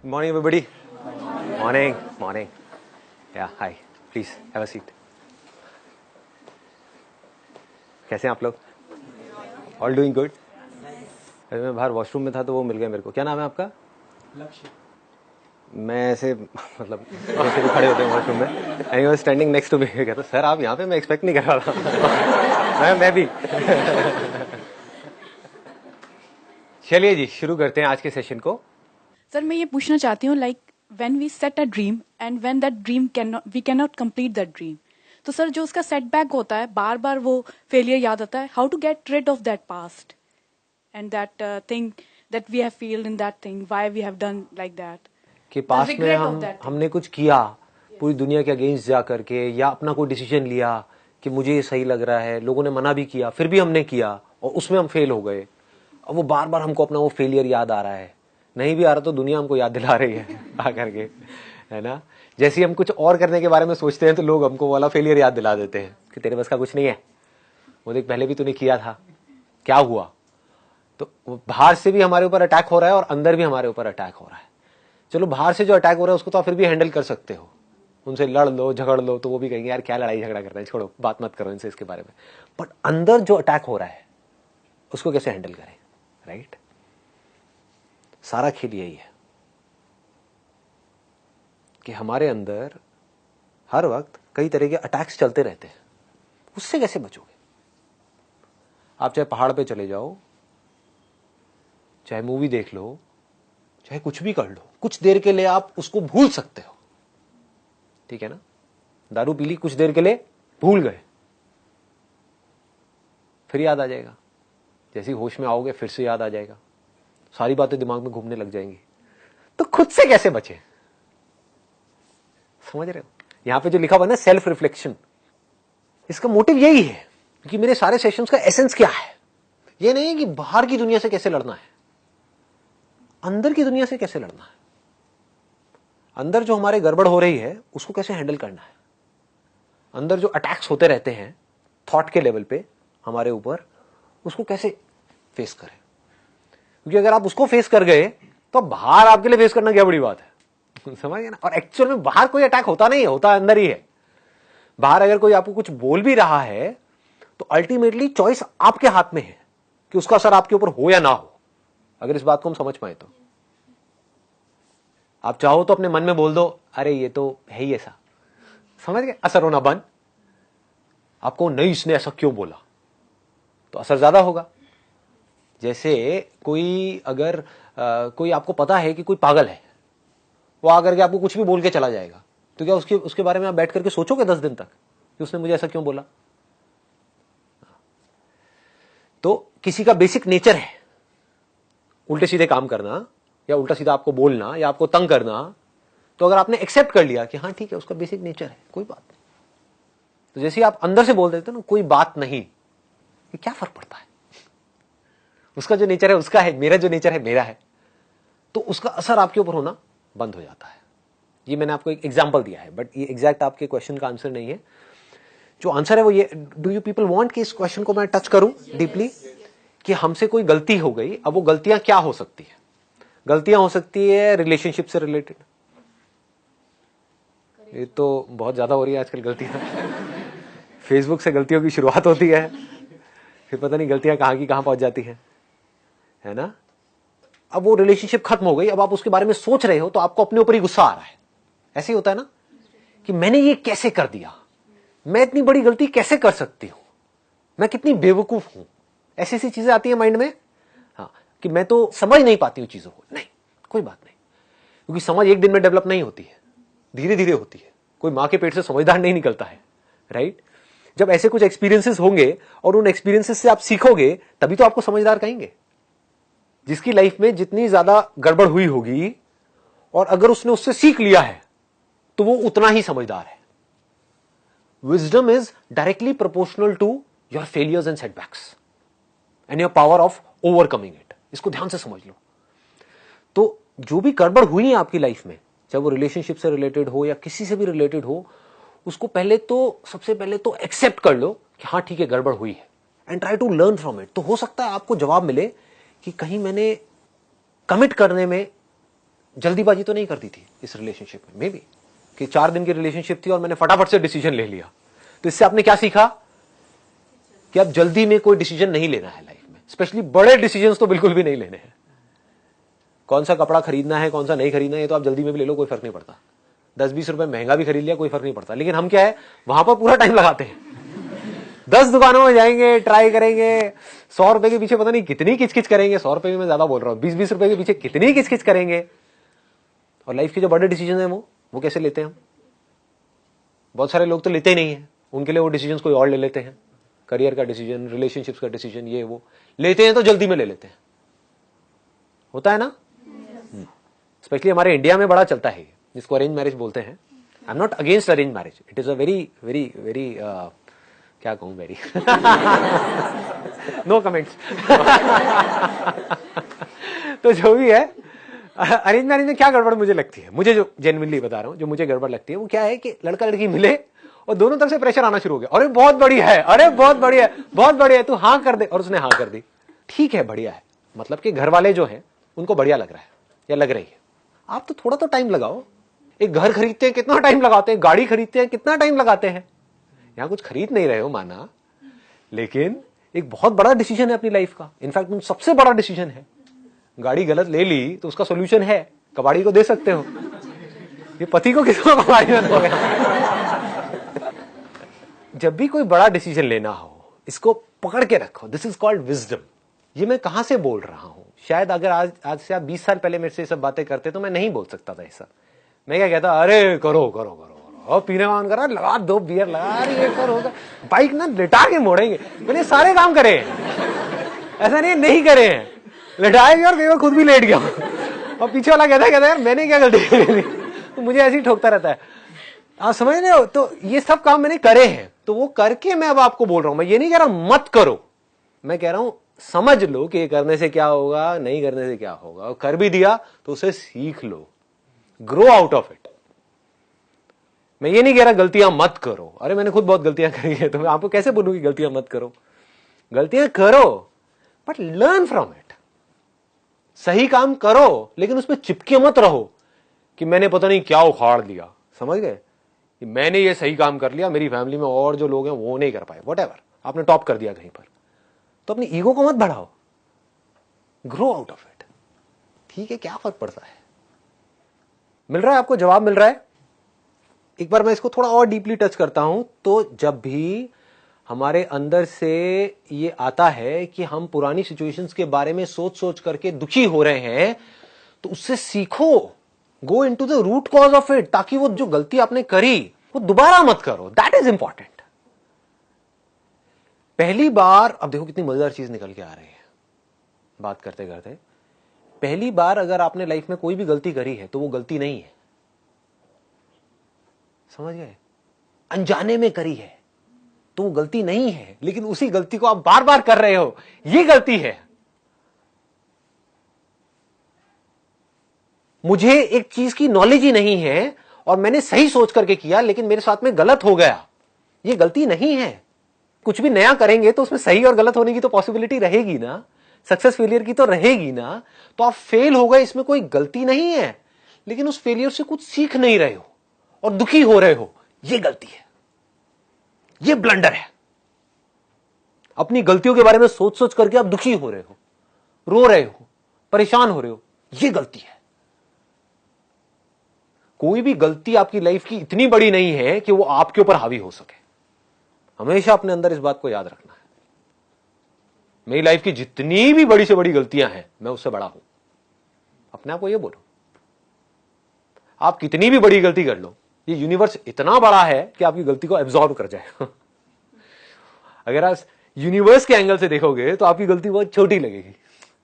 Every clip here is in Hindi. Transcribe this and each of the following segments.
Morning, everybody. Morning. Yeah, hi. Please have a seat. कैसे हैं आप लोग? All doing good? अभी मैं बाहर वॉशरूम में था तो वो मिल गए मेरे को. क्या नाम है आपका? लक्ष्य. मैं ऐसे मतलब जैसे खड़े होते हैं वॉशरूम में. And he was standing next to me. कहता सर आप यहाँ पे, मैं एक्सपेक्ट नहीं कर रहा था. मैं भी. चलिए जी शुरू करते हैं आज के सेशन को. सर मैं ये पूछना चाहती हूँ like when we set a dream and when that dream we can not complete that dream, तो सर जो उसका सेटबैक होता है, बार बार वो फेलियर याद आता है, how to get rid of that past and that thing that we have failed in that thing, why we have done like that. कि पास्ट में हमने कुछ किया पूरी दुनिया के अगेंस्ट जा करके, या अपना कोई डिसीजन लिया कि मुझे ये सही लग रहा है, लोगों ने मना भी किया फिर भी हमने किया और उसमें हम फेल हो गए. अब वो बार बार हमको अपना वो फेलियर याद आ रहा है. नहीं भी आ रहा तो दुनिया हमको याद दिला रही है आकर के, है ना. जैसे ही हम कुछ और करने के बारे में सोचते हैं तो लोग हमको वाला फेलियर याद दिला देते हैं कि तेरे बस का कुछ नहीं है, वो देख पहले भी तूने किया था, क्या हुआ. तो बाहर से भी हमारे ऊपर अटैक हो रहा है और अंदर भी हमारे ऊपर अटैक हो रहा है. चलो बाहर से जो अटैक हो रहा है उसको तो आप फिर भी हैंडल कर सकते हो, उनसे लड़ लो झगड़ लो तो वो भी कहेंगे यार क्या लड़ाई झगड़ा कर रहे हैं, छोड़ो बात मत करो इनसे इसके बारे में. बट अंदर जो अटैक हो रहा है उसको कैसे हैंडल करें, राइट. सारा खेल यही है कि हमारे अंदर हर वक्त कई तरह के अटैक्स चलते रहते हैं. उससे कैसे बचोगे. आप चाहे पहाड़ पे चले जाओ, चाहे मूवी देख लो, चाहे कुछ भी कर लो, कुछ देर के लिए आप उसको भूल सकते हो, ठीक है ना. दारू पी ली, कुछ देर के लिए भूल गए, फिर याद आ जाएगा. जैसे ही होश में आओगे फिर से याद आ जाएगा, सारी बातें दिमाग में घूमने लग जाएंगी. तो खुद से कैसे बचे, समझ रहे हो. यहां पे जो लिखा हुआ है ना सेल्फ रिफ्लेक्शन, इसका मोटिव यही है कि मेरे सारे सेशंस का एसेंस क्या है. ये नहीं है कि बाहर की दुनिया से कैसे लड़ना है, अंदर की दुनिया से कैसे लड़ना है. अंदर जो हमारे गड़बड़ हो रही है उसको कैसे हैंडल करना है. अंदर जो अटैक्स होते रहते हैं थॉट के लेवल पे हमारे ऊपर, उसको कैसे फेस करें. क्योंकि अगर आप उसको फेस कर गए तो बाहर आपके लिए फेस करना क्या बड़ी बात है. समझ गए ना. और एक्चुअल में बाहर कोई अटैक होता नहीं है, होता अंदर ही है. बाहर अगर कोई आपको कुछ बोल भी रहा है तो अल्टीमेटली चॉइस आपके हाथ में है कि उसका असर आपके ऊपर हो या ना हो. अगर इस बात को हम समझ पाए तो आप चाहो तो अपने मन में बोल दो अरे ये तो है ही ऐसा, समझ गए, असर होना बंद. आपको नहीं इसने ऐसा क्यों बोला, तो असर ज्यादा होगा. जैसे कोई अगर कोई आपको पता है कि कोई पागल है, वो आकर के आपको कुछ भी बोल के चला जाएगा, तो क्या उसके बारे में आप बैठ करके सोचोगे 10 दिन तक कि उसने मुझे ऐसा क्यों बोला. तो किसी का बेसिक नेचर है उल्टे सीधे काम करना, या उल्टा सीधा आपको बोलना, या आपको तंग करना. तो अगर आपने एक्सेप्ट कर लिया कि हाँ ठीक है उसका बेसिक नेचर है, कोई बात नहीं, तो जैसे ही आप अंदर से बोल देते हो ना कोई बात नहीं, ये क्या फर्क पड़ता है. उसका जो नेचर है उसका है, मेरा जो नेचर है मेरा है, तो उसका असर आपके ऊपर होना बंद हो जाता है. ये मैंने आपको एक एग्जांपल दिया है, बट ये एग्जैक्ट आपके क्वेश्चन का आंसर नहीं है. जो आंसर है वो ये, डू यू पीपल वांट कि इस क्वेश्चन को मैं टच करूं डीपली, कि हमसे कोई गलती हो गई. अब वो गलतियां क्या हो सकती है. गलतियां हो सकती है रिलेशनशिप से रिलेटेड. ये तो बहुत ज्यादा हो रही है आजकल गलतियां. फेसबुक से गलतियों की शुरुआत होती है, फिर पता नहीं गलतियां कहां की कहां पहुंच जाती है ना. अब वो रिलेशनशिप खत्म हो गई, अब आप उसके बारे में सोच रहे हो तो आपको अपने ऊपर ही गुस्सा आ रहा है. ऐसे ही होता है ना कि मैंने ये कैसे कर दिया, मैं इतनी बड़ी गलती कैसे कर सकती हूं, मैं कितनी बेवकूफ हूं. ऐसी ऐसी चीजें आती है माइंड में. हाँ, कि मैं तो समझ नहीं पाती हूं चीजों को. नहीं, कोई बात नहीं, क्योंकि समझ एक दिन में डेवलप नहीं होती है, धीरे धीरे होती है. कोई मां के पेट से समझदार नहीं निकलता है, राइट. जब ऐसे कुछ एक्सपीरियंसेस होंगे और उन एक्सपीरियंसेस से आप सीखोगे तभी तो आपको समझदार कहेंगे. जिसकी लाइफ में जितनी ज्यादा गड़बड़ हुई होगी और अगर उसने उससे सीख लिया है तो वो उतना ही समझदार है. Wisdom is directly proportional to your failures and setbacks and your power of overcoming it. इसको ध्यान से समझ लो. तो जो भी गड़बड़ हुई है आपकी लाइफ में, चाहे वो रिलेशनशिप से रिलेटेड हो या किसी से भी रिलेटेड हो, उसको सबसे पहले तो एक्सेप्ट कर लो कि हाँ ठीक है गड़बड़ हुई है, and try to learn from it. तो हो सकता है आपको जवाब मिले कि कहीं मैंने कमिट करने में जल्दीबाजी तो नहीं करती थी इस रिलेशनशिप में, मे बी कि 4 दिन की रिलेशनशिप थी और मैंने फटाफट से डिसीजन ले लिया। तो इससे आपने क्या सीखा कि अब जल्दी में कोई डिसीजन नहीं लेना है लाइफ में, स्पेशली बड़े डिसीजन तो बिल्कुल भी नहीं लेने हैं। कौन सा कपड़ा खरीदना है कौन सा नहीं खरीदना है, तो आप जल्दी में भी ले लो, कोई फर्क नहीं पड़ता। 10-20 रुपए महंगा भी खरीद लिया, कोई फर्क नहीं पड़ता। लेकिन हम क्या है, वहां पर पूरा टाइम लगाते हैं। 10 दुकानों में जाएंगे, ट्राई करेंगे, 100 रुपए के पीछे पता नहीं कितनी किचकिच करेंगे। 100 रुपए में मैं ज्यादा बोल रहा हूँ, 20-20 रुपए के पीछे कितनी किचकिच करेंगे। और लाइफ के जो बड़े डिसीजन है वो कैसे लेते हैं हम? बहुत सारे लोग तो लेते ही नहीं है, उनके लिए वो डिसीजन कोई और ले लेते हैं। करियर का डिसीजन, रिलेशनशिप्स का डिसीजन, ये वो लेते हैं तो जल्दी में ले लेते हैं। होता है ना, स्पेशली हमारे इंडिया में बड़ा चलता है, जिसको अरेंज मैरिज बोलते हैं। I am not against arrange marriage, it is a very very very क्या कहूं, वेरी नो कमेंट्स। तो जो भी है, अरेंज मैरिज में क्या गड़बड़ मुझे लगती है, मुझे जो जेन्युइनली बता रहा हूं, जो मुझे गड़बड़ लगती है वो क्या है कि लड़का लड़की मिले और दोनों तरफ से प्रेशर आना शुरू हो गया। अरे बहुत बढ़िया है, अरे बहुत बढ़िया है, बहुत बढ़िया है, तू हाँ कर दे। और उसने हाँ कर दी, ठीक है, बढ़िया है। मतलब कि घर वाले जो है उनको बढ़िया लग रहा है या लग रही है। आप तो थोड़ा तो टाइम लगाओ। एक घर खरीदते हैं कितना टाइम लगाते हैं, गाड़ी खरीदते हैं कितना टाइम लगाते हैं। यहां कुछ खरीद नहीं रहे हो माना, लेकिन एक बहुत बड़ा डिसीजन है अपनी लाइफ का। इनफैक्ट सबसे बड़ा डिसीजन है। गाड़ी गलत ले ली तो उसका सोल्यूशन है, कबाड़ी को दे सकते हो। ये पति को किसको कबाड़ी में दोगे? जब भी कोई बड़ा डिसीजन लेना हो, इसको पकड़ के रखो। This is called wisdom. ये मैं कहां से बोल रहा हूं? शायद अगर आज से आप 20 साल पहले मेरे से ये सब बातें करते तो मैं नहीं बोल सकता था ये सब। मैं क्या कहता, अरे करो करो करो करो, पीने का मन करा, लगा 2 बियर लगा, अरे ये करो, बाइक ना लिटा के मोड़ेंगे। मैंने सारे काम करे हैं, ऐसा नहीं करे हैं, लिटाए भी और कई बार खुद भी लेट गया। और पीछे वाला कहता है यार मैंने क्या गलती की? तो मुझे ऐसे ही ठोकता रहता है। आप समझ रहे हो? तो ये सब काम मैंने करे हैं, तो वो करके मैं अब आपको बोल रहा हूं। मैं ये नहीं कह रहा मत करो, मैं कह रहा हूं समझ लो कि ये करने से क्या होगा, नहीं करने से क्या होगा। और कर भी दिया तो उसे सीख लो, ग्रो आउट ऑफ इट। मैं ये नहीं कह रहा गलतियां मत करो। अरे मैंने खुद बहुत गलतियां करी है, तो मैं आपको कैसे बोलूं कि गलतियां मत करो? गलतियां करो, बट लर्न फ्रॉम इट। सही काम करो, लेकिन उसमें चिपके मत रहो कि मैंने पता नहीं क्या उखाड़ दिया। समझ गए? कि मैंने ये सही काम कर लिया, मेरी फैमिली में और जो लोग हैं वो नहीं कर पाए, व्हाटएवर, आपने टॉप कर दिया कहीं पर, तो अपनी ईगो को मत बढ़ाओ, ग्रो आउट ऑफ इट। ठीक है, क्या फर्क पड़ता है? मिल रहा है आपको जवाब? मिल रहा है? एक बार मैं इसको थोड़ा और डीपली टच करता हूं। तो जब भी हमारे अंदर से ये आता है कि हम पुरानी सिचुएशंस के बारे में सोच सोच करके दुखी हो रहे हैं, तो उससे सीखो, go into the root cause of it, ताकि वो जो गलती आपने करी वो दोबारा मत करो। That is important. पहली बार, अब देखो कितनी मजेदार चीज निकल के आ रही है बात करते करते। पहली बार अगर आपने लाइफ में कोई भी गलती करी है तो वो गलती नहीं है। समझ गए? अनजाने में करी है तो वो गलती नहीं है, लेकिन उसी गलती को आप बार बार कर रहे हो, ये गलती है। मुझे एक चीज की नॉलेज ही नहीं है और मैंने सही सोच करके किया, लेकिन मेरे साथ में गलत हो गया, ये गलती नहीं है। कुछ भी नया करेंगे तो उसमें सही और गलत होने की तो पॉसिबिलिटी रहेगी ना, सक्सेस फेलियर की तो रहेगी ना। तो आप फेल हो गए, इसमें कोई गलती नहीं है, लेकिन उस फेलियर से कुछ सीख नहीं रहे हो और दुखी हो रहे हो, ये गलती है, ये ब्लंडर है। अपनी गलतियों के बारे में सोच सोच करके आप दुखी हो रहे हो, रो रहे हो, परेशान हो रहे हो, ये गलती है। कोई भी गलती आपकी लाइफ की इतनी बड़ी नहीं है कि वो आपके ऊपर हावी हो सके। हमेशा अपने अंदर इस बात को याद रखना है। मेरी लाइफ की जितनी भी बड़ी से बड़ी गलतियां हैं, मैं उससे बड़ा हूं। अपने आप को ये बोलो। आप कितनी भी बड़ी गलती कर लो, ये यूनिवर्स इतना बड़ा है कि आपकी गलती को एब्जॉर्ब कर जाए। अगर आप यूनिवर्स के एंगल से देखोगे तो आपकी गलती बहुत छोटी लगेगी,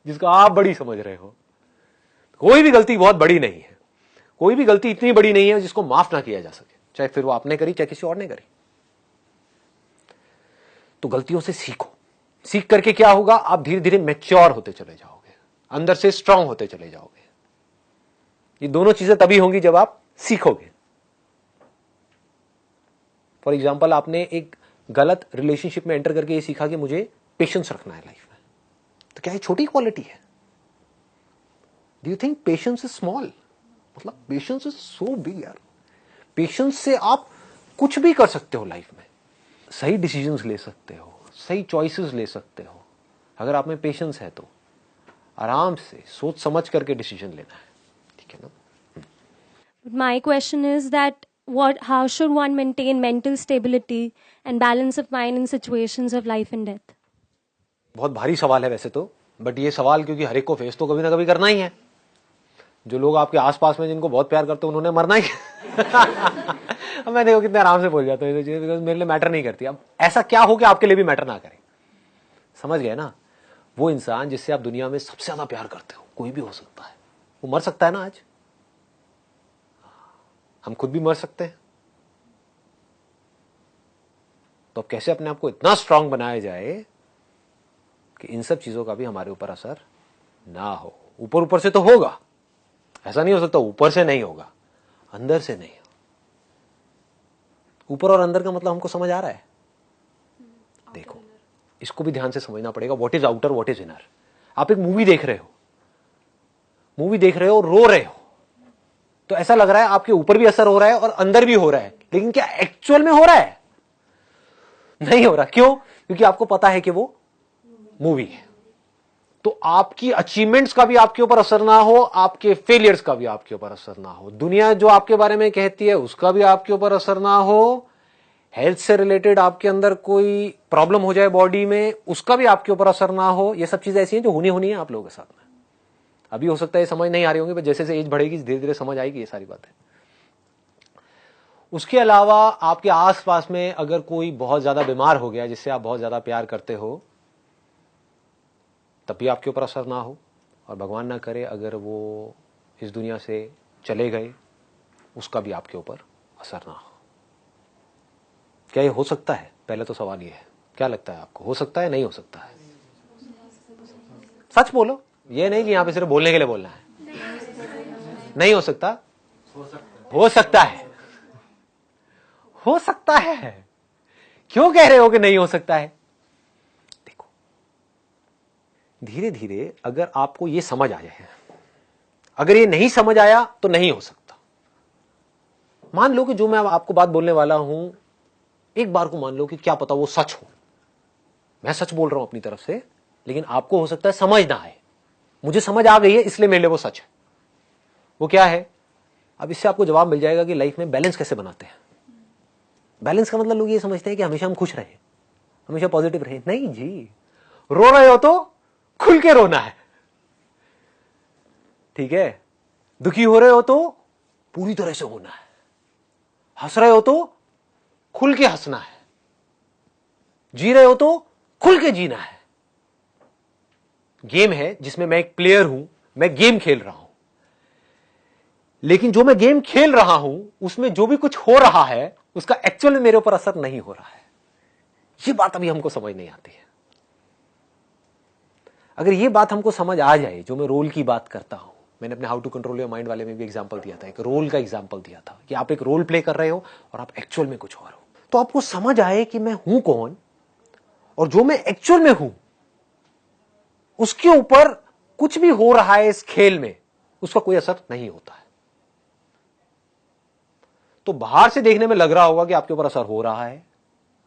जिसको आप बड़ी समझ रहे हो। कोई भी गलती बहुत बड़ी नहीं है, कोई भी गलती इतनी बड़ी नहीं है जिसको माफ ना किया जा सके, चाहे फिर वो आपने करी चाहे किसी और ने करी। तो गलतियों से सीखो। सीख करके क्या होगा? आप धीरे धीरे मैच्योर होते चले जाओगे, अंदर से स्ट्रांग होते चले जाओगे। ये दोनों चीजें तभी होंगी जब आप सीखोगे। फॉर एग्जाम्पल, आपने एक गलत रिलेशनशिप में एंटर करके ये सीखा कि मुझे पेशेंस रखना है लाइफ में, तो क्या ये छोटी क्वालिटी है? Do you think patience is small? मतलब पेशेंस इज सो बिग यार। पेशेंस से आप कुछ भी कर सकते हो लाइफ में, सही डिसीजंस ले सकते हो, सही चॉइसेस ले सकते हो। अगर आप में पेशेंस है तो आराम से सोच समझ करके डिसीजन लेना है, ठीक है ना। My question is that how should one maintain mental stability and balance of mind in situations of life and death? बहुत भारी सवाल है वैसे तो, बट ये सवाल क्योंकि हर एक को फेस तो कभी ना कभी करना ही है। जो लोग आपके आसपास में जिनको बहुत प्यार करते हैं उन्होंने मरना ही अब मैं देखो कितने आराम से बोल जाता हूँ ये चीजें, बिकॉज मेरे लिए मैटर नहीं करती। अब ऐसा क्या हो कि आपके लिए भी मैटर ना करे, समझ गए ना। वो इंसान जिससे आप दुनिया में सबसे ज्यादा प्यार करते हो, कोई भी हो सकता है, वो मर सकता है ना। आज हम खुद भी मर सकते हैं, तो अब कैसे अपने आप को इतना स्ट्रांग बनाया जाए कि इन सब चीजों का भी हमारे ऊपर असर ना हो। ऊपर ऊपर से तो होगा, ऐसा नहीं हो सकता ऊपर से नहीं होगा, अंदर से नहीं। ऊपर और अंदर का मतलब हमको समझ आ रहा है। देखो इसको भी ध्यान से समझना पड़ेगा, what is outer what is inner. आप एक मूवी देख रहे हो, रो रहे हो, तो ऐसा लग रहा है आपके ऊपर भी असर हो रहा है और अंदर भी हो रहा है, लेकिन क्या एक्चुअल में हो रहा है? नहीं हो रहा। क्यों? क्योंकि आपको पता है कि वो मूवी है। तो आपकी अचीवमेंट्स का भी आपके ऊपर असर ना हो, आपके फेलियर्स का भी आपके ऊपर असर ना हो, दुनिया जो आपके बारे में कहती है उसका भी आपके ऊपर असर ना हो, हेल्थ से रिलेटेड आपके अंदर कोई प्रॉब्लम हो जाए बॉडी में, उसका भी आपके ऊपर असर ना हो। ये सब चीजें ऐसी हैं जो होनी है आप लोगों के साथ में। अभी हो सकता है समझ नहीं आ रही होंगी, पर जैसे जैसे एज बढ़ेगी धीरे धीरे समझ आएगी ये सारी बातें। उसके अलावा आपके आसपास में अगर कोई बहुत ज्यादा बीमार हो गया जिससे आप बहुत ज्यादा प्यार करते हो, तब भी आपके ऊपर असर ना हो, और भगवान ना करे अगर वो इस दुनिया से चले गए, उसका भी आपके ऊपर असर ना हो। क्या ये हो सकता है? पहले तो सवाल ये है, क्या लगता है आपको, हो सकता है नहीं हो सकता है? सच बोलो, ये नहीं कि यहां पे सिर्फ बोलने के लिए बोलना है। नहीं हो सकता? हो सकता है। हो सकता है। क्यों कह रहे हो कि नहीं हो सकता है? देखो धीरे धीरे अगर आपको ये समझ आ जाए, अगर ये नहीं समझ आया तो नहीं हो सकता। मान लो कि जो मैं आपको बात बोलने वाला हूं, एक बार को मान लो कि क्या पता वो सच हो, मैं सच बोल रहा हूं अपनी तरफ से, लेकिन आपको हो सकता है समझ ना आए। मुझे समझ आ गई है इसलिए मेरे लिए वो सच है। वो क्या है? अब इससे आपको जवाब मिल जाएगा कि लाइफ में बैलेंस कैसे बनाते हैं। बैलेंस का मतलब लोग ये समझते हैं कि हमेशा हम खुश रहे, हमेशा पॉजिटिव रहे। नहीं जी, रो रहे हो तो खुल के रोना है, ठीक है। दुखी हो रहे हो तो पूरी तरह से होना है, हंस रहे हो तो खुल के हंसना है, जी रहे हो तो खुल के जीना है। गेम है जिसमें मैं एक प्लेयर हूं, मैं गेम खेल रहा हूं, लेकिन जो मैं गेम खेल रहा हूं उसमें जो भी कुछ हो रहा है उसका एक्चुअल में मेरे ऊपर असर नहीं हो रहा है। ये बात अभी हमको समझ नहीं आती है। अगर ये बात हमको समझ आ जाए, जो मैं रोल की बात करता हूं, मैंने अपने how to control your mind वाले में भी एग्जांपल दिया था, एक रोल का एग्जांपल दिया था कि आप एक रोल प्ले कर रहे हो और आप एक्चुअल में कुछ और हो। तो आपको समझ आए कि मैं हूं कौन और जो मैं एक्चुअल में हूं उसके ऊपर कुछ भी हो रहा है इस खेल में, उसका कोई असर नहीं होता है। तो बाहर से देखने में लग रहा होगा कि आपके ऊपर असर हो रहा है,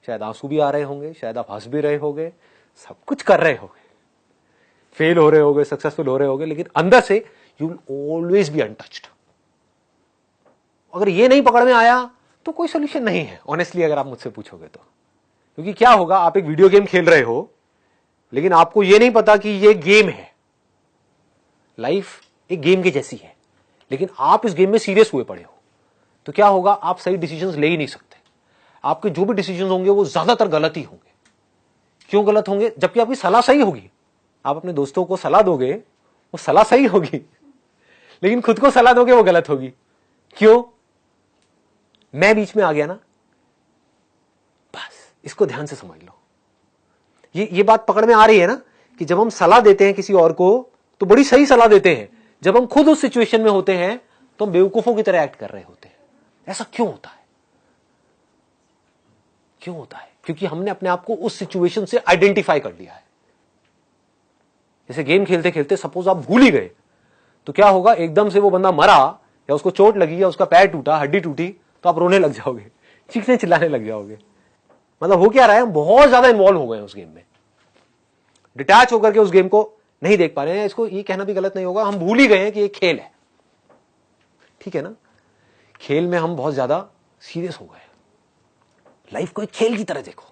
शायद आंसू भी आ रहे होंगे, शायद आप हंस भी रहे होंगे, सब कुछ कर रहे होंगे, फेल हो रहे होंगे, सक्सेसफुल हो रहे होंगे, लेकिन अंदर से you will always be untouched. अगर ये नहीं पकड़ में आया तो कोई सोल्यूशन नहीं है, ऑनेस्टली अगर आप मुझसे पूछोगे तो। क्योंकि क्या होगा, आप एक वीडियो गेम खेल रहे हो लेकिन आपको यह नहीं पता कि ये गेम है। लाइफ एक गेम के जैसी है, लेकिन आप इस गेम में सीरियस हुए पड़े हो, तो क्या होगा, आप सही डिसीजंस ले ही नहीं सकते। आपके जो भी डिसीजंस होंगे वो ज्यादातर गलत ही होंगे। क्यों गलत होंगे? जबकि आपकी सलाह सही होगी। आप अपने दोस्तों को सलाह दोगे, वो सलाह सही होगी, लेकिन खुद को सलाह दोगे वो गलत होगी। क्यों? मैं बीच में आ गया ना। बस इसको ध्यान से समझ लो। ये बात पकड़ में आ रही है ना, कि जब हम सलाह देते हैं किसी और को तो बड़ी सही सलाह देते हैं, जब हम खुद उस सिचुएशन में होते हैं तो हम बेवकूफों की तरह एक्ट कर रहे होते हैं। ऐसा क्यों होता है? क्यों होता है? क्योंकि हमने अपने आप को उस सिचुएशन से आइडेंटिफाई कर लिया है। जैसे गेम खेलते खेलते सपोज आप भूल ही गए, तो क्या होगा, एकदम से वो बंदा मरा, या उसको चोट लगी या उसका पैर टूटा, हड्डी टूटी, तो आप रोने लग जाओगे, चीखने चिल्लाने लग जाओगे। मतलब हो क्या रहा है, हम बहुत ज्यादा इन्वॉल्व हो गए हैं उस गेम में, डिटैच होकर के उस गेम को नहीं देख पा रहे हैं। इसको ये कहना भी गलत नहीं होगा, हम भूल ही गए हैं कि ये खेल है, ठीक है ना। खेल में हम बहुत ज्यादा सीरियस हो गए। लाइफ को एक खेल की तरह देखो।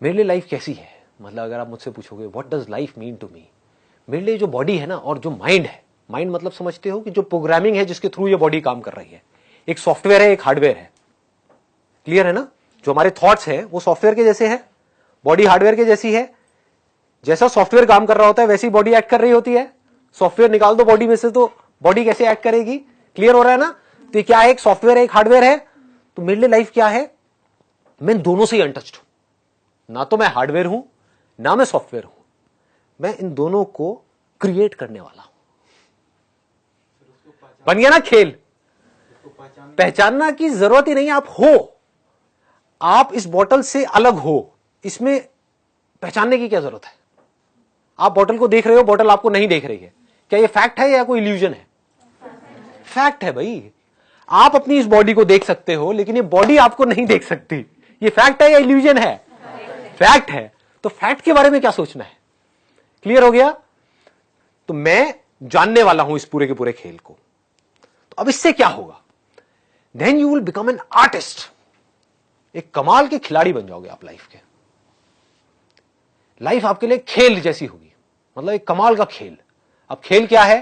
मेरे लिए लाइफ कैसी है, मतलब अगर आप मुझसे पूछोगे what does life mean to me, मेरे लिए जो बॉडी है ना और जो माइंड है, माइंड मतलब समझते हो कि जो प्रोग्रामिंग है जिसके थ्रू ये बॉडी काम कर रही है, एक सॉफ्टवेयर है, एक हार्डवेयर है, क्लियर है ना। जो हमारे थॉट्स है वो सॉफ्टवेयर के जैसे है, बॉडी हार्डवेयर के जैसी है। जैसा सॉफ्टवेयर काम कर रहा होता है वैसी बॉडी एक्ट कर रही होती है। सॉफ्टवेयर निकाल दो बॉडी में से तो बॉडी कैसे एक्ट करेगी, क्लियर हो रहा है ना। तो ये क्या है, एक सॉफ्टवेयर है, एक हार्डवेयर है। तो मेरे लिए लाइफ क्या है, मैं दोनों से ही अनटच्ड हूं, ना तो मैं हार्डवेयर हूं ना मैं सॉफ्टवेयर हूं, मैं इन दोनों को क्रिएट करने वाला हूं। बन गया ना खेल। पहचानना की जरूरत ही नहीं, आप हो, आप इस बोतल से अलग हो, इसमें पहचानने की क्या जरूरत है। आप बोतल को देख रहे हो, बोतल आपको नहीं देख रही है, क्या ये फैक्ट है या कोई इल्यूजन है। फैक्ट है भाई। आप अपनी इस बॉडी को देख सकते हो लेकिन ये बॉडी आपको नहीं देख सकती। ये फैक्ट है या इल्यूजन है, फैक्ट है। तो फैक्ट के बारे में क्या सोचना है, क्लियर हो गया। तो मैं जानने वाला हूं इस पूरे के पूरे खेल को। तो अब इससे क्या होगा, then you will become an artist. एक कमाल के खिलाड़ी बन जाओगे आप लाइफ के। लाइफ आपके लिए खेल जैसी होगी, मतलब एक कमाल का खेल। अब खेल क्या है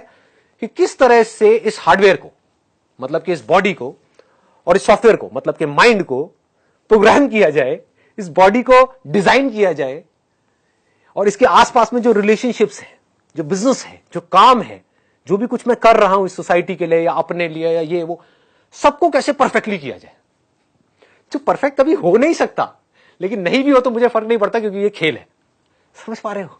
कि किस तरह से इस हार्डवेयर को, मतलब कि इस बॉडी को, और इस सॉफ्टवेयर को, मतलब कि माइंड को प्रोग्राम किया जाए, इस बॉडी को डिजाइन किया जाए, और इसके आसपास में जो रिलेशनशिप्स है, जो बिजनेस है, जो काम है, जो भी कुछ मैं कर रहा हूं इस सोसाइटी के लिए या अपने लिए या ये वो, सबको कैसे परफेक्टली किया जाए। जो परफेक्ट कभी हो नहीं सकता, लेकिन नहीं भी हो तो मुझे फर्क नहीं पड़ता क्योंकि ये खेल है। समझ पा रहे हो।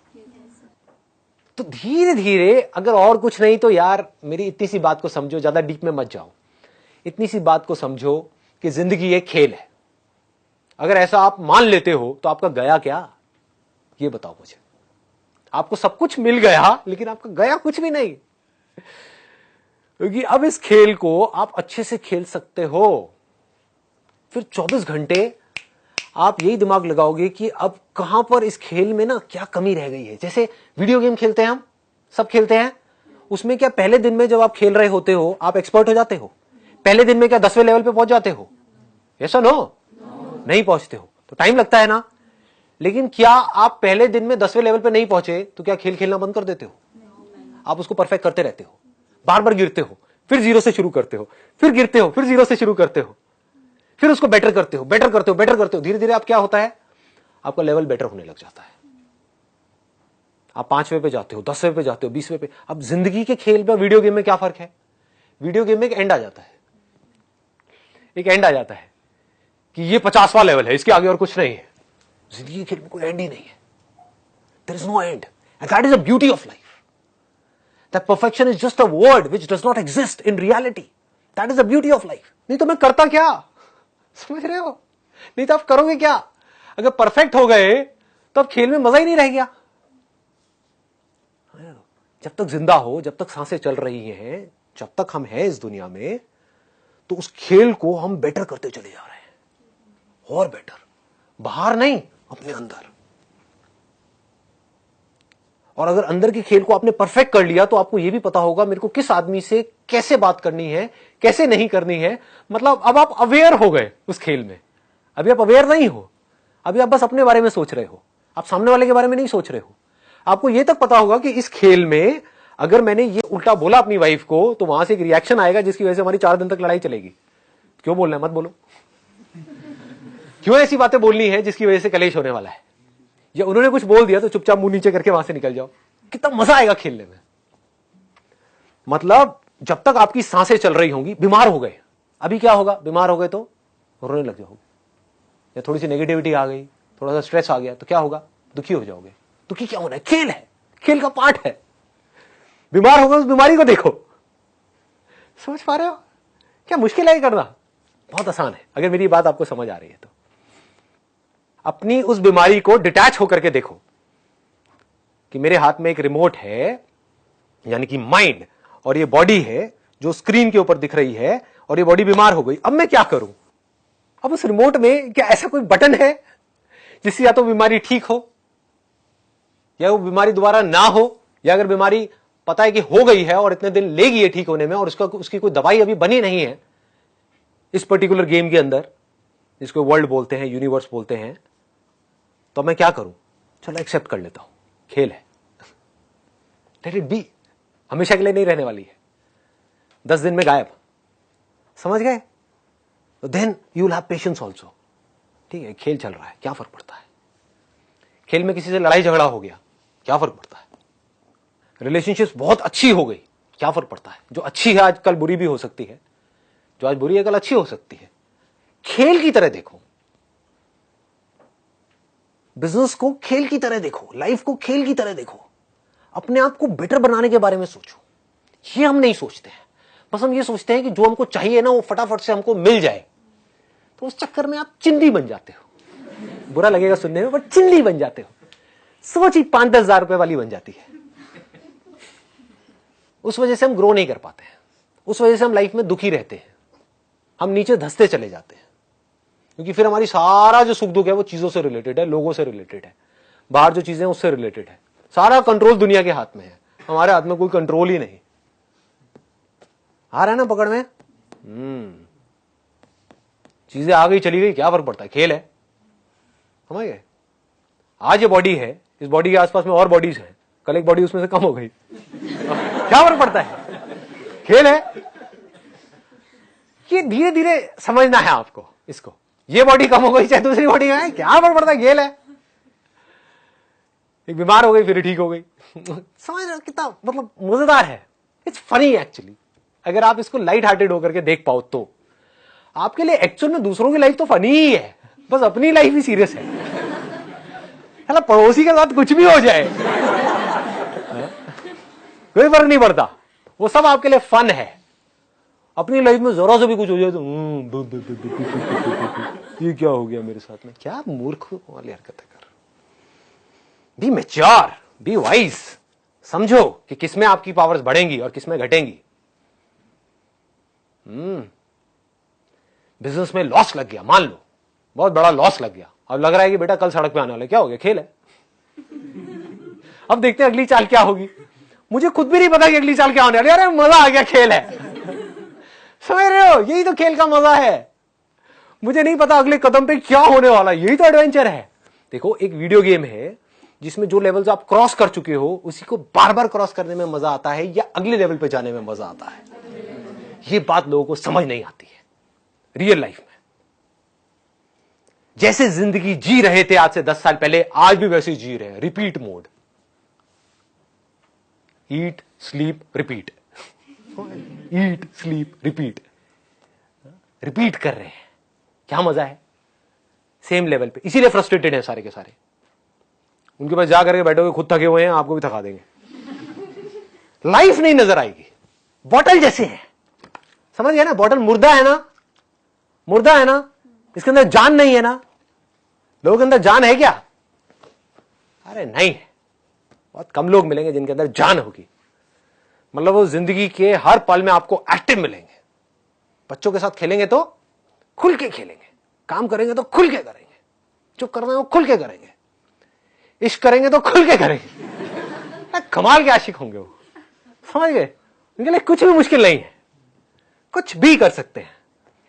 तो धीरे धीरे, अगर और कुछ नहीं तो यार मेरी इतनी सी बात को समझो, ज्यादा डीप में मत जाओ, इतनी सी बात को समझो कि जिंदगी एक खेल है। अगर ऐसा आप मान लेते हो तो आपका गया क्या, ये बताओ मुझे। आपको सब कुछ मिल गया लेकिन आपका गया कुछ भी नहीं, क्योंकि अब इस खेल को आप अच्छे से खेल सकते हो। फिर 24 घंटे आप यही दिमाग लगाओगे कि अब कहां पर इस खेल में ना क्या कमी रह गई है। जैसे वीडियो गेम खेलते हैं, हम सब खेलते हैं, उसमें क्या पहले दिन में जब आप खेल रहे होते हो आप एक्सपर्ट हो जाते हो। पहले दिन में क्या 10वें लेवल पे पहुंच जाते हो, ऐसा नो नहीं पहुंचते हो, तो टाइम लगता है ना। लेकिन क्या आप पहले दिन में 10वें लेवल पे नहीं पहुंचे तो क्या खेल खेलना बंद कर देते हो। आप उसको परफेक्ट करते रहते हो, बार बार गिरते हो, फिर जीरो से शुरू करते हो, फिर गिरते हो, फिर जीरो से शुरू करते हो, फिर उसको बेटर करते हो, बेटर करते हो, बेटर करते हो। धीरे धीरे आप क्या होता है, आपका लेवल बेटर होने लग जाता है। आप 5वें पे जाते हो, 10वें पे जाते हो, 20वें पे। अब जिंदगी के खेल में वीडियो गेम में क्या फर्क है, वीडियो गेम में एक एंड आ जाता है, एक एंड आ जाता है कि ये 50वां लेवल है, इसके आगे और कुछ नहीं है। जिंदगी के खेल में कोई एंड ही नहीं है, there is no end, and that is the beauty of life. That perfection is just a word which does not exist in reality. That is the beauty of life. नहीं तो मैं करता क्या, समझ रहे हो, नहीं तो आप करोगे क्या। अगर परफेक्ट हो गए तो अब खेल में मजा ही नहीं रह गया। जब तक जिंदा हो, जब तक सांसें चल रही हैं, जब तक हम हैं इस दुनिया में, तो उस खेल को हम बेटर करते चले जा रहे हैं, और बेटर, बाहर नहीं, अपने अंदर। और अगर अंदर के खेल को आपने परफेक्ट कर लिया तो आपको यह भी पता होगा मेरे को किस आदमी से कैसे बात करनी है, कैसे नहीं करनी है। मतलब अब आप अवेयर हो गए उस खेल में। अभी आप अवेयर नहीं हो, अभी आप बस अपने बारे में सोच रहे हो, आप सामने वाले के बारे में नहीं सोच रहे हो। आपको यह तक पता होगा कि इस खेल में अगर मैंने ये उल्टा बोला अपनी वाइफ को तो वहां से एक रिएक्शन आएगा जिसकी वजह से हमारी 4 दिन तक लड़ाई चलेगी। क्यों बोलना है, मत बोलो। क्यों ऐसी बातें बोलनी है जिसकी वजह से कलेश होने वाला है, या उन्होंने कुछ बोल दिया तो चुपचाप मुंह नीचे करके वहां से निकल जाओ। कितना मजा आएगा खेलने में। मतलब जब तक आपकी सांसें चल रही होंगी, बीमार हो गए, अभी क्या होगा, बीमार हो गए तो रोने लग जाओगे, या थोड़ी सी नेगेटिविटी आ गई, थोड़ा सा स्ट्रेस आ गया तो क्या होगा, दुखी हो जाओगे। दुखी क्या होना है, खेल है, खेल का पार्ट है। बीमार होगा उस बीमारी को देखो। समझ पा रहे हो, क्या मुश्किल है करना, बहुत आसान है अगर मेरी बात आपको समझ आ रही है तो। अपनी उस बीमारी को डिटैच होकर के देखो कि मेरे हाथ में एक रिमोट है, यानी कि माइंड, और ये बॉडी है जो स्क्रीन के ऊपर दिख रही है, और ये बॉडी बीमार हो गई। अब मैं क्या करूं? अब उस रिमोट में क्या ऐसा कोई बटन है जिससे या तो बीमारी ठीक हो या वो बीमारी दोबारा ना हो, या अगर बीमारी पता है कि हो गई है और इतने दिन लेगी है ठीक होने में और उसकी कोई दवाई अभी बनी नहीं है इस पर्टिकुलर गेम के अंदर, जिसको वर्ल्ड बोलते हैं, यूनिवर्स बोलते हैं, तो मैं क्या करूं? चलो एक्सेप्ट कर लेता हूं, खेल है, लेट इट बी, हमेशा के लिए नहीं रहने वाली है, 10 दिन में गायब। समझ गए? तो then you will have patience also. ठीक है, खेल चल रहा है, क्या फर्क पड़ता है? खेल में किसी से लड़ाई झगड़ा हो गया, क्या फर्क पड़ता है? रिलेशनशिप्स बहुत अच्छी हो गई, क्या फर्क पड़ता है? जो अच्छी है आज कल बुरी भी हो सकती है, जो आज बुरी है कल अच्छी हो सकती है। खेल की तरह देखो, बिजनेस को खेल की तरह देखो, लाइफ को खेल की तरह देखो, अपने आप को बेटर बनाने के बारे में सोचो। ये हम नहीं सोचते हैं, बस हम ये सोचते हैं कि जो हमको चाहिए ना वो फटाफट से हमको मिल जाए, तो उस चक्कर में आप चिंदी बन जाते हो। बुरा लगेगा सुनने में, बट चिंदी बन जाते हो। सोच ही 5-10 हजार रुपए वाली बन जाती है। उस वजह से हम ग्रो नहीं कर पाते हैं, उस वजह से हम लाइफ में दुखी रहते हैं, हम नीचे धंसते चले जाते हैं, क्योंकि फिर हमारी सारा जो सुख दुख है वो चीजों से रिलेटेड है, लोगों से रिलेटेड है, बाहर जो चीजें हैं उससे रिलेटेड है। सारा कंट्रोल दुनिया के हाथ में है, हमारे हाथ में कोई कंट्रोल ही नहीं। आ रहा है ना पकड़ में? चीजें आ गई चली गई, क्या फर्क पड़ता है? खेल है, समझ गए? आज ये बॉडी है, इस बॉडी के आसपास में और बॉडीज हैं, कल एक बॉडी उसमें से कम हो गई, क्या फर्क पड़ता है? खेल है। ये धीरे धीरे समझना है आपको इसको। ये बॉडी कम हो गई चाहे दूसरी बॉडी में है, क्या फर्क पड़ता है? खेल है। एक बीमार हो गई फिर ठीक हो गई। समझ रहे हो कितना मतलब मजेदार है? It's funny actually. अगर आप इसको लाइट हार्टेड होकर के देख पाओ तो आपके लिए एक्चुअल में दूसरों की लाइफ तो फनी ही है, बस अपनी लाइफ ही सीरियस है। मतलब पड़ोसी के साथ कुछ भी हो जाए कोई फर्क नहीं पड़ता, वो सब आपके लिए फन है। अपनी लाइफ में जरा सा भी कुछ हो जाए तो ये क्या हो गया मेरे साथ में? क्या मूर्ख वाली हरकतें कर। Be mature, be wise. समझो कि किसमें आपकी पावर्स बढ़ेंगी और किसमें घटेंगी। बिजनेस में लॉस लग गया, मान लो बहुत बड़ा लॉस लग गया, अब लग रहा है कि बेटा कल सड़क पे आने वाला, क्या हो गया? खेल है। अब देखते हैं अगली चाल क्या होगी। मुझे खुद भी नहीं पता कि अगली चाल क्या होने वाली। अरे मजा आ गया, खेल है। समझ रहे हो? यही तो खेल का मजा है। मुझे नहीं पता अगले कदम पे क्या होने वाला, यही तो एडवेंचर है। देखो, एक वीडियो गेम है जिसमें जो लेवल्स आप क्रॉस कर चुके हो उसी को बार बार क्रॉस करने में मजा आता है या अगले लेवल पे जाने में मजा आता है। ये बात लोगों को समझ नहीं आती है रियल लाइफ में। जैसे जिंदगी जी रहे थे आज से 10 साल पहले, आज भी वैसे ही जी रहे हैं। Repeat mode, eat sleep repeat, eat sleep repeat, repeat कर रहे हैं। क्या मजा है? सेम लेवल पे। इसीलिए फ्रस्ट्रेटेड है सारे के सारे। उनके पास जा करके बैठोगे, खुद थके हुए हैं, आपको भी थका देंगे। लाइफ नहीं नजर आएगी, बॉटल जैसे है। समझ गया ना? बॉटल मुर्दा है ना, मुर्दा है ना, इसके अंदर जान नहीं है ना। लोगों के अंदर जान है क्या? अरे नहीं है। बहुत कम लोग मिलेंगे जिनके अंदर जान होगी। मतलब वो जिंदगी के हर पल में आपको एक्टिव मिलेंगे। बच्चों के साथ खेलेंगे तो खुल के खेलेंगे, काम करेंगे तो खुल के करेंगे, जो करना है वो खुल के करेंगे, इश्क करेंगे तो खुल के करेंगे। कमाल के आशिक होंगे वो। समझ गए? उनके लिए कुछ भी मुश्किल नहीं है, कुछ भी कर सकते हैं।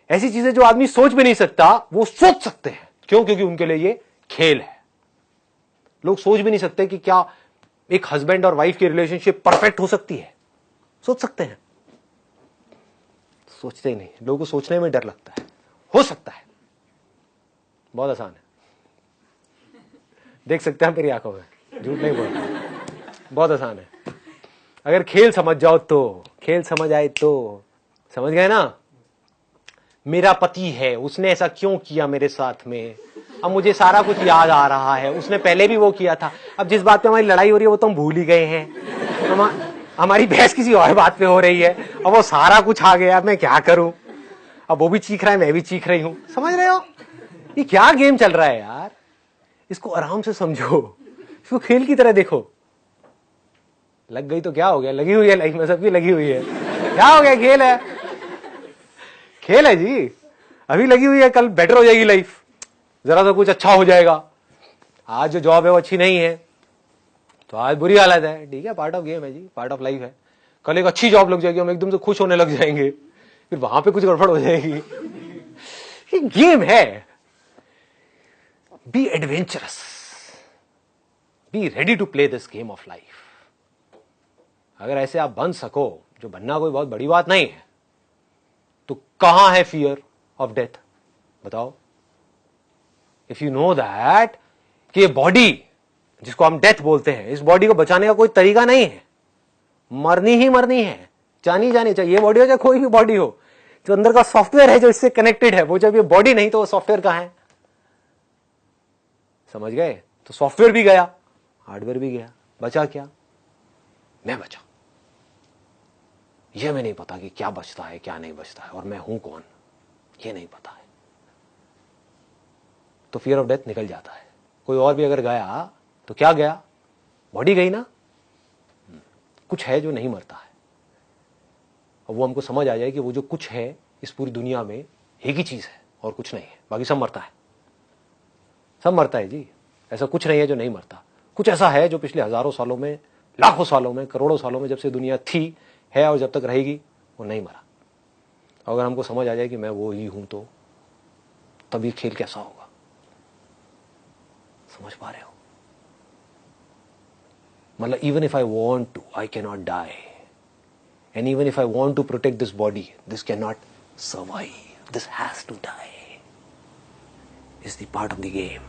ऐसी चीजें जो आदमी सोच भी नहीं सकता वो सोच सकते हैं। क्यों? क्योंकि उनके लिए ये खेल है। लोग सोच भी नहीं सकते कि क्या एक हस्बैंड और वाइफ की रिलेशनशिप परफेक्ट हो सकती है। सोच सकते हैं? सोचते ही नहीं। लोगों को सोचने में डर लगता है। हो सकता है, बहुत आसान है। देख सकते हैं मेरी आंखों में, झूठ नहीं बोलता, बहुत आसान है। अगर खेल समझ जाओ तो, खेल समझ आए तो। समझ गए ना? मेरा पति है, उसने ऐसा क्यों किया मेरे साथ में, अब मुझे सारा कुछ याद आ रहा है। उसने पहले भी वो किया था। अब जिस बात पे हमारी लड़ाई हो रही है वो तो हम भूल ही गए हैं। हमारी बहस किसी और बात पे हो रही है। अब वो सारा कुछ आ गया, मैं क्या करूं? अब वो भी चीख रहा है, मैं भी चीख रही हूं। समझ रहे हो? ये क्या गेम चल रहा है यार? इसको आराम से समझो, इसको खेल की तरह देखो। लग गई तो क्या हो गया, लगी हुई है लाइफ में, सबकी लगी हुई है, क्या हो गया, खेल है, खेल है जी। अभी लगी हुई है, कल बेटर हो जाएगी लाइफ, जरा सा कुछ अच्छा हो जाएगा। आज जो जॉब है वो अच्छी नहीं है तो आज बुरी हालत है, ठीक है, पार्ट ऑफ गेम है जी, पार्ट ऑफ लाइफ है। कल एक अच्छी जॉब लग जाएगी, हम एकदम से खुश होने लग जाएंगे, फिर वहां पे कुछ गड़बड़ हो जाएगी। ये गेम है। Be adventurous, be ready to play this game of life. अगर ऐसे आप बन सको, जो बनना कोई बहुत बड़ी बात नहीं है, तो कहां है फियर ऑफ डेथ, बताओ। इफ यू नो दैट कि ये बॉडी जिसको हम डेथ बोलते हैं, इस बॉडी को बचाने का कोई तरीका नहीं है, मरनी ही मरनी है, जानी जानी चाहिए, ये बॉडी हो चाहे कोई भी बॉडी हो, जो अंदर का सॉफ्टवेयर है जो इससे कनेक्टेड है, वो जब ये बॉडी नहीं तो वो सॉफ्टवेयर कहां है, समझ गए। तो सॉफ्टवेयर भी गया, हार्डवेयर भी गया, बचा क्या, मैं बचा। यह मैं नहीं पता कि क्या बचता है क्या नहीं बचता है, और मैं हूं कौन, ये नहीं पता है। तो फियर ऑफ डेथ निकल जाता है। कोई और भी अगर गया तो क्या गया, बॉडी गई ना, कुछ है जो नहीं मरता है। और वो हमको समझ आ जाए कि वो जो कुछ है इस पूरी दुनिया में एक ही चीज है और कुछ नहीं है, बाकी सब मरता है, सब मरता है जी। ऐसा कुछ नहीं है जो नहीं मरता, कुछ ऐसा है जो पिछले हजारों सालों में, लाखों सालों में, करोड़ों सालों में, जब से दुनिया थी, है और जब तक रहेगी, वो नहीं मरा। अगर हमको समझ आ जाए कि मैं वो ही हूं, तो तब ये खेल कैसा होगा, समझ पा रहे हो। मतलब even if I want to, I can not die, and even if I want to protect this body, this can not survive, this has to die, is the part of the game.